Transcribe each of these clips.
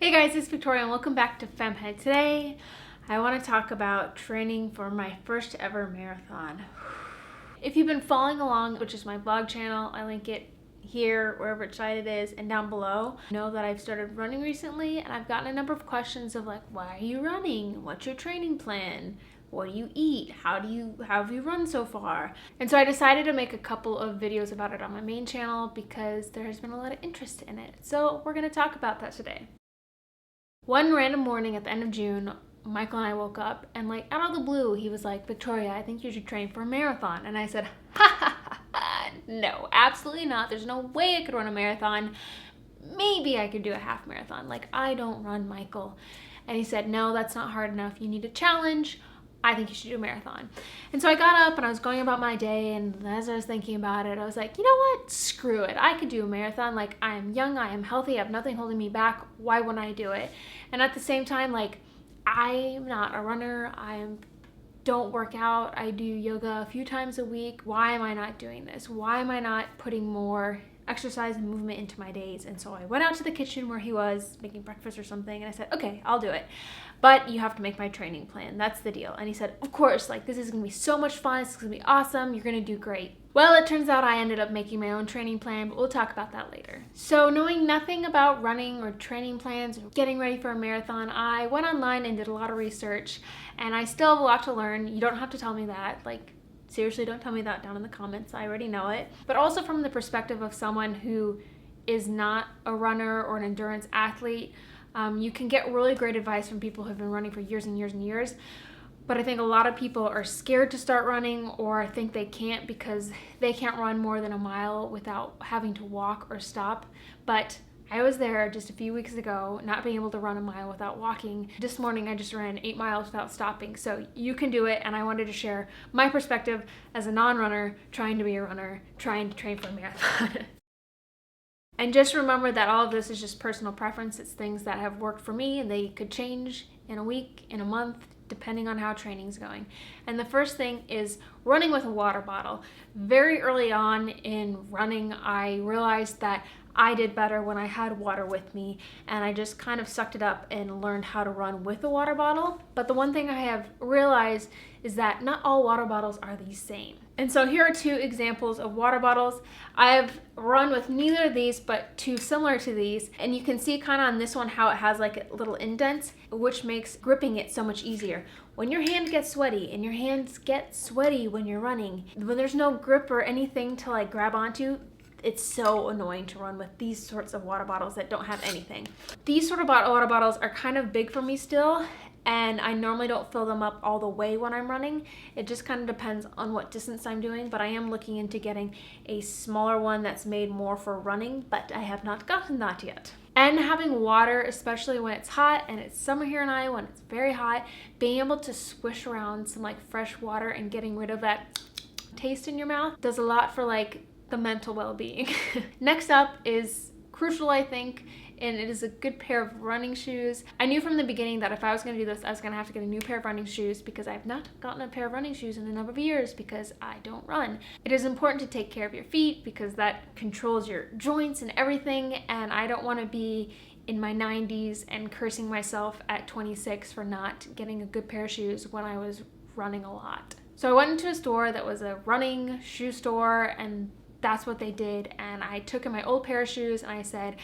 Hey guys, it's Victoria and welcome back to FemmeHead. Today, I want to talk about training for my first ever marathon. If you've been following along, which is my vlog channel, I link it here, wherever side it is, and down below. Know that I've started running recently and I've gotten a number of questions of like, why are you running? What's your training plan? What do you eat? How have you run so far? And so I decided to make a couple of videos about it on my main channel because there has been a lot of interest in it. So we're going to talk about that today. One random morning at the end of June, Michael and I woke up and like out of the blue, he was like, Victoria, I think you should train for a marathon. And I said, no, absolutely not. There's no way I could run a marathon. Maybe I could do a half marathon. Like, I don't run, Michael. And he said, no, that's not hard enough. You need a challenge. I think you should do a marathon. And so I got up and I was going about my day, and as I was thinking about it, I was like, you know what? Screw it. I could do a marathon. Like, I am young, I am healthy, I have nothing holding me back. Why wouldn't I do it? And at the same time, like, I'm not a runner. Don't work out. I do yoga a few times a week. Why am I not doing this? Why am I not putting more exercise and movement into my days? And so I went out to the kitchen where he was making breakfast or something, and I said, okay, I'll do it. But you have to make my training plan. That's the deal. And he said, of course, like, this is gonna be so much fun. It's gonna be awesome. You're gonna do great. Well, it turns out I ended up making my own training plan, but we'll talk about that later. So knowing nothing about running or training plans or getting ready for a marathon, I went online and did a lot of research, and I still have a lot to learn. You don't have to tell me that. Like, seriously, don't tell me that down in the comments. I already know it. But also from the perspective of someone who is not a runner or an endurance athlete, you can get really great advice from people who have been running for years and years and years. But I think a lot of people are scared to start running, or think they can't because they can't run more than a mile without having to walk or stop. But I was there just a few weeks ago, not being able to run a mile without walking. This morning I just ran 8 miles without stopping. So you can do it, and I wanted to share my perspective as a non-runner, trying to be a runner, trying to train for a marathon. And just remember that all of this is just personal preference. It's things that have worked for me, and they could change in a week, in a month, depending on how training's going. And the first thing is running with a water bottle. Very early on in running, I realized that I did better when I had water with me, and I just kind of sucked it up and learned how to run with a water bottle. But the one thing I have realized is that not all water bottles are the same. And so here are two examples of water bottles. I have run with neither of these, but two similar to these. And you can see kind of on this one how it has like little indents, which makes gripping it so much easier. When your hand gets sweaty, and your hands get sweaty when you're running, when there's no grip or anything to like grab onto, it's so annoying to run with these sorts of water bottles that don't have anything. These sort of water bottles are kind of big for me still, and I normally don't fill them up all the way when I'm running. It just kind of depends on what distance I'm doing, but I am looking into getting a smaller one that's made more for running, but I have not gotten that yet. And having water, especially when it's hot, and it's summer here in Iowa when it's very hot, being able to swish around some like fresh water and getting rid of that taste in your mouth does a lot for like the mental well-being. Next up is crucial, I think, and it is a good pair of running shoes. I knew from the beginning that if I was going to do this, I was going to have to get a new pair of running shoes because I have not gotten a pair of running shoes in a number of years because I don't run. It is important to take care of your feet because that controls your joints and everything, and I don't want to be in my 90s and cursing myself at 26 for not getting a good pair of shoes when I was running a lot. So I went into a store that was a running shoe store, and that's what they did. And I took in my old pair of shoes and I said,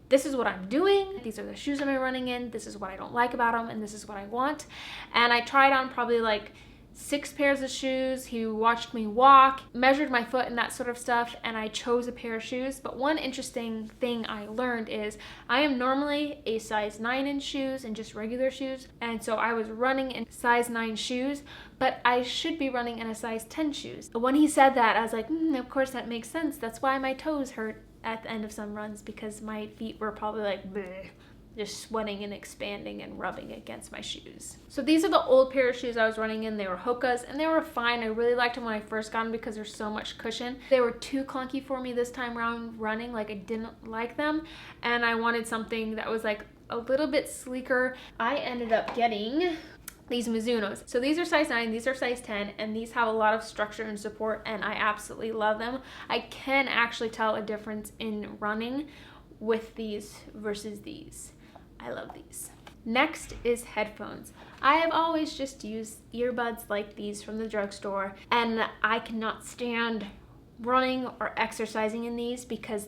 this is what I'm doing. These are the shoes I'm running in. This is what I don't like about them, and this is what I want. And I tried on probably like 6 pairs of shoes. He watched me walk, measured my foot and that sort of stuff, and I chose a pair of shoes. But one interesting thing I learned is I am normally a size 9 in shoes and just regular shoes. And so I was running in size 9 shoes, but I should be running in a size 10 shoes. When he said that, I was like, of course that makes sense. That's why my toes hurt at the end of some runs, because my feet were probably like, bleh, just sweating and expanding and rubbing against my shoes. So these are the old pair of shoes I was running in. They were Hoka's, and they were fine. I really liked them when I first got them because there's so much cushion. They were too clunky for me this time around running. Like, I didn't like them, and I wanted something that was like a little bit sleeker. I ended up getting these Mizunos. So these are size 9, these are size 10, and these have a lot of structure and support, and I absolutely love them. I can actually tell a difference in running with these versus these. I love these. Next is headphones. I have always just used earbuds like these from the drugstore, and I cannot stand running or exercising in these because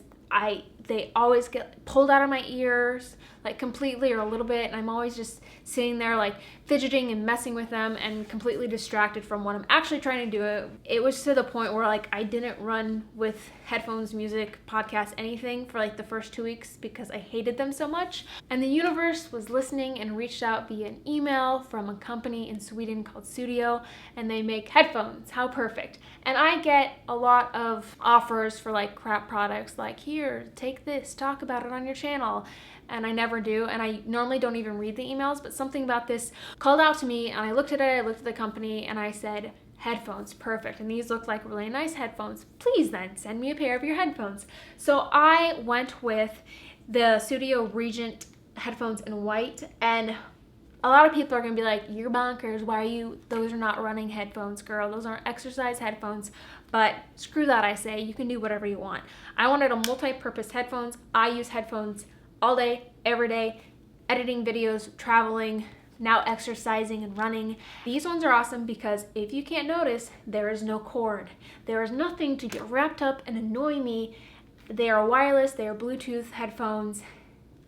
they always get pulled out of my ears, like completely or a little bit, and I'm always just sitting there like fidgeting and messing with them and completely distracted from what I'm actually trying to do. It was to the point where like I didn't run with headphones, music, podcasts, anything for like the first 2 weeks because I hated them so much. And the universe was listening and reached out via an email from a company in Sweden called Studio, and they make headphones. How perfect. And I get a lot of offers for like crap products, like here, take this, talk about it on your channel. And I never do, and I normally don't even read the emails, but something about this called out to me, and I looked at it, I looked at the company, and I said, headphones, perfect. And these look like really nice headphones. Please then send me a pair of your headphones. So I went with the Studio Regent headphones in white, and a lot of people are gonna be like, you're bonkers, those are not running headphones, girl, those aren't exercise headphones. But screw that, I say, you can do whatever you want. I wanted a multi-purpose headphones. I use headphones all day, every day, editing videos, traveling, now exercising and running. These ones are awesome because if you can't notice, there is no cord. There is nothing to get wrapped up and annoy me. They are wireless, they are Bluetooth headphones,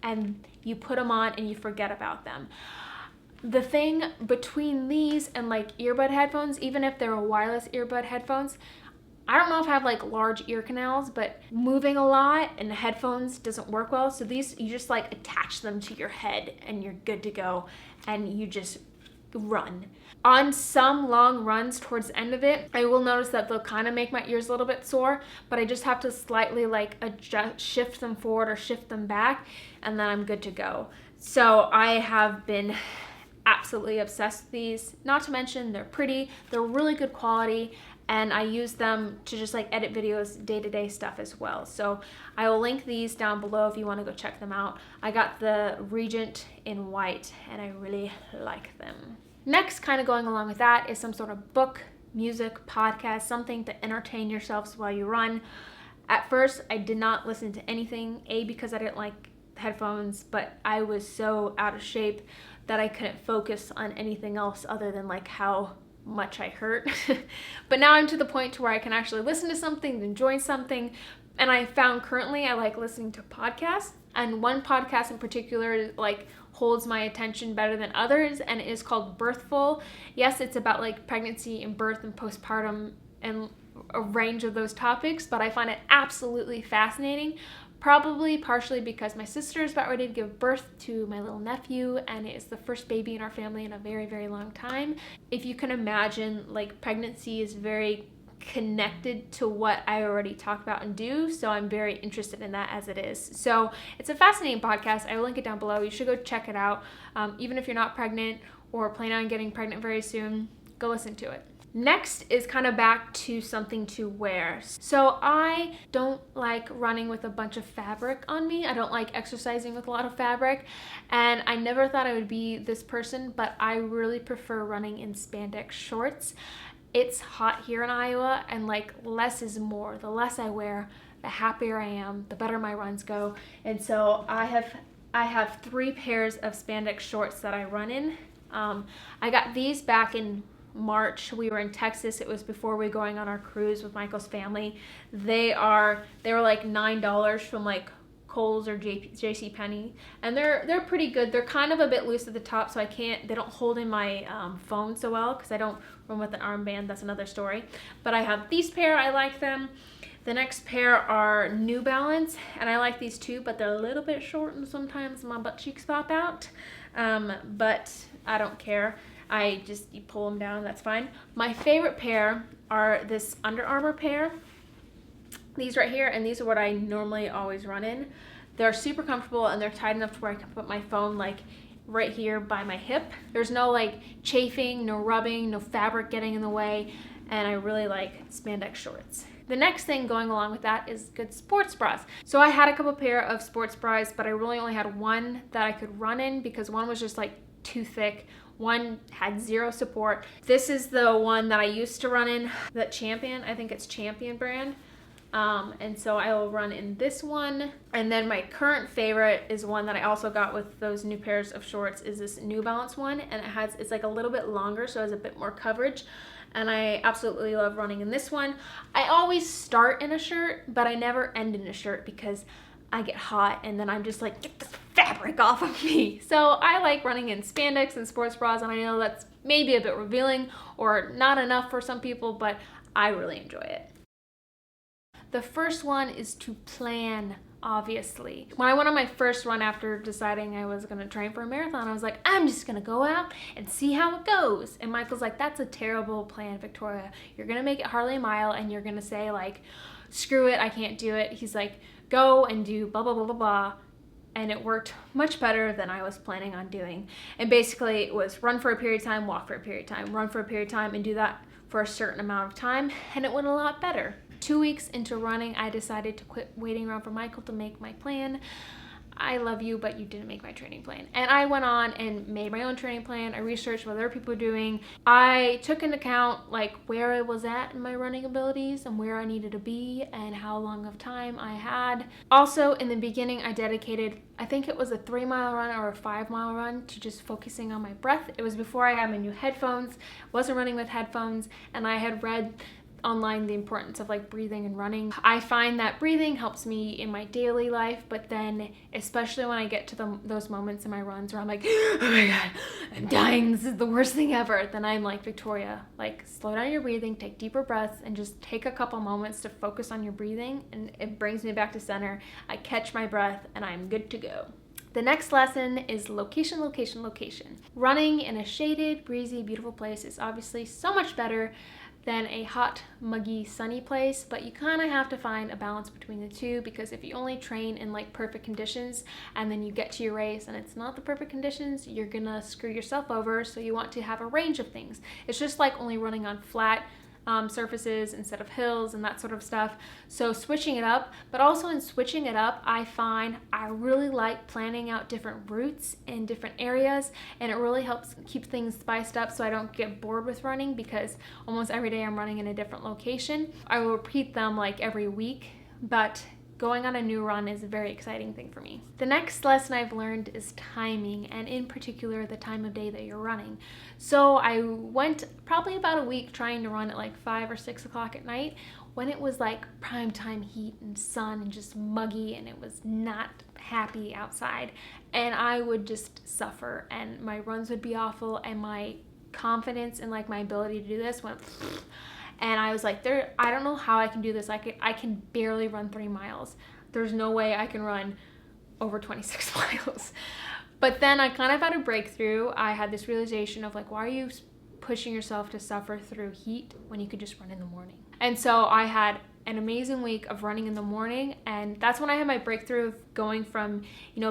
and you put them on and you forget about them. The thing between these and like earbud headphones, even if they're wireless earbud headphones, I don't know if I have like large ear canals, but moving a lot and the headphones doesn't work well. So these, you just like attach them to your head and you're good to go, and you just run. On some long runs towards the end of it, I will notice that they'll kind of make my ears a little bit sore, but I just have to slightly like adjust, shift them forward or shift them back, and then I'm good to go. So I have been absolutely obsessed with these. Not to mention they're pretty, they're really good quality, and I use them to just like edit videos, day-to-day stuff as well. So I will link these down below if you want to go check them out. I got the Regent in white and I really like them. Next, kind of going along with that, is some sort of book, music, podcast, something to entertain yourselves while you run. At first, I did not listen to anything, because I didn't like headphones, but I was so out of shape that I couldn't focus on anything else other than like how much I hurt. But now I'm to the point to where I can actually listen to something, enjoy something, and I found currently I like listening to podcasts, and one podcast in particular like holds my attention better than others, and it is called Birthful. Yes, it's about like pregnancy and birth and postpartum and a range of those topics, but I find it absolutely fascinating. Probably partially because my sister is about ready to give birth to my little nephew, and it is the first baby in our family in a very, very long time. If you can imagine, like pregnancy is very connected to what I already talk about and do, so I'm very interested in that as it is. So it's a fascinating podcast. I will link it down below. You should go check it out. Even if you're not pregnant or planning on getting pregnant very soon, go listen to it. Next is kind of back to something to wear. So I don't like running with a bunch of fabric on me. I don't like exercising with a lot of fabric, and I never thought I would be this person, but I really prefer running in spandex shorts. It's hot here in Iowa, and like less is more. The less I wear, the happier I am, the better my runs go. And so I have 3 pairs of spandex shorts that I run in. I got these back in March. We were in Texas. It was before we were going on our cruise with Michael's family. They were like $9 from like Kohl's or JCPenney, and they're pretty good. They're kind of a bit loose at the top, so they don't hold in my phone so well because I don't run with an armband. That's another story. But I have these pair. I like them. The next pair are New Balance, and I like these too, but they're a little bit short and sometimes my butt cheeks pop out. But I don't care. You pull them down, that's fine. My favorite pair are this Under Armour pair. These right here, and these are what I normally always run in. They're super comfortable, and they're tight enough to where I can put my phone like right here by my hip. There's no like chafing, no rubbing, no fabric getting in the way, and I really like spandex shorts. The next thing going along with that is good sports bras. So I had a couple pair of sports bras, but I really only had one that I could run in because one was just like too thick. One had 0 support. This is the one that I used to run in, that Champion, I think it's Champion brand. And so I will run in this one. And then my current favorite is one that I also got with those new pairs of shorts, is this New Balance one, and it's like a little bit longer, so it has a bit more coverage. And I absolutely love running in this one. I always start in a shirt, but I never end in a shirt because I get hot and then I'm just like, get this fabric off of me. So I like running in spandex and sports bras, and I know that's maybe a bit revealing or not enough for some people, but I really enjoy it. The first one is to plan, obviously. When I went on my first run after deciding I was gonna train for a marathon, I was like, I'm just gonna go out and see how it goes. And Michael's like, that's a terrible plan, Victoria. You're gonna make it hardly a mile and you're gonna say like, screw it, I can't do it. He's like, go and do blah, blah, blah, blah, blah. And it worked much better than I was planning on doing. And basically it was run for a period of time, walk for a period of time, run for a period of time, and do that for a certain amount of time. And it went a lot better. 2 weeks into running, I decided to quit waiting around for Michael to make my plan. I love you, but you didn't make my training plan. And I went on and made my own training plan. I researched what other people were doing. I took into account like where I was at in my running abilities and where I needed to be and how long of time I had. Also, in the beginning, I dedicated, I think it was a 3-mile run or a 5-mile run to just focusing on my breath. It was before I had my new headphones, wasn't running with headphones, and I had read online the importance of like breathing and running. I find that breathing helps me in my daily life, but then especially when I get to those moments in my runs where I'm like, oh my god, I'm dying, this is the worst thing ever, then I'm like, Victoria, like slow down your breathing, take deeper breaths, and just take a couple moments to focus on your breathing, and it brings me back to center. I catch my breath and I'm good to go. The next lesson is location, location, location. Running in a shaded, breezy, beautiful place is obviously so much better than a hot, muggy, sunny place, but you kind of have to find a balance between the two, because if you only train in like perfect conditions and then you get to your race and it's not the perfect conditions, you're gonna screw yourself over. So you want to have a range of things. It's just like only running on flat surfaces instead of hills and that sort of stuff. So switching it up, but also in switching it up, I find I really like planning out different routes in different areas, and it really helps keep things spiced up so I don't get bored with running, because almost every day I'm running in a different location. I will repeat them like every week, but going on a new run is a very exciting thing for me. The next lesson I've learned is timing, and in particular the time of day that you're running. So I went probably about a week trying to run at like 5 or 6 o'clock at night when it was like prime time heat and sun and just muggy, and it was not happy outside, and I would just suffer and my runs would be awful, and my confidence in like my ability to do this went and I was like, I don't know how I can do this. I can barely run 3 miles. There's no way I can run over 26 miles. But then I kind of had a breakthrough. I had this realization of like, why are you pushing yourself to suffer through heat when you could just run in the morning? And so I had an amazing week of running in the morning, and that's when I had my breakthrough of going from,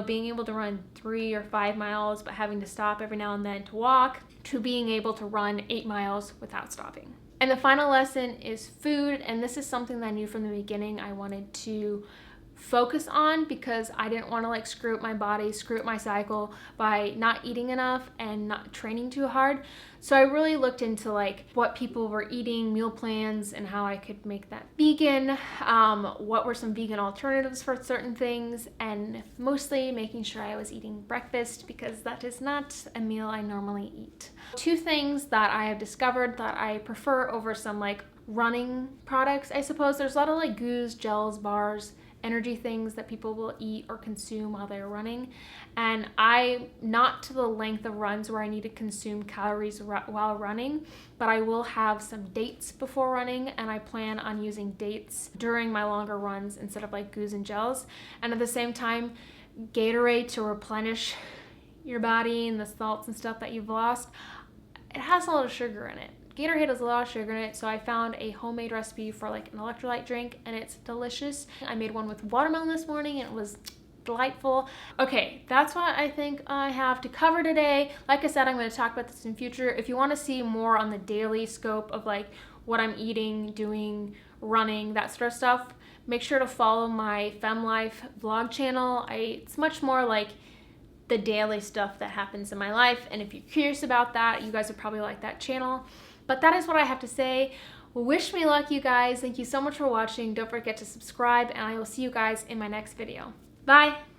being able to run 3 or 5 miles but having to stop every now and then to walk, to being able to run 8 miles without stopping. And the final lesson is food, and this is something that I knew from the beginning I wanted to focus on, because I didn't want to like screw up my body, screw up my cycle by not eating enough and not training too hard. So I really looked into like what people were eating, meal plans, and how I could make that vegan, what were some vegan alternatives for certain things, and mostly making sure I was eating breakfast, because that is not a meal I normally eat. 2 things that I have discovered that I prefer over some like running products, I suppose. There's a lot of like goos, gels, bars, energy things that people will eat or consume while they're running, and I not to the length of runs where I need to consume calories while running, but I will have some dates before running, and I plan on using dates during my longer runs instead of like goos and gels. And at the same time, Gatorade to replenish your body and the salts and stuff that you've lost. It has a lot of sugar in it. Gatorade has a lot of sugar in it, so I found a homemade recipe for like an electrolyte drink, and it's delicious. I made one with watermelon this morning and it was delightful. Okay, that's what I think I have to cover today. Like I said, I'm going to talk about this in future. If you want to see more on the daily scope of like what I'm eating, doing, running, that sort of stuff, make sure to follow my FemmeLife vlog channel. It's much more like the daily stuff that happens in my life, and if you're curious about that, you guys would probably like that channel. But that is what I have to say. Wish me luck, you guys. Thank you so much for watching. Don't forget to subscribe, and I will see you guys in my next video. Bye!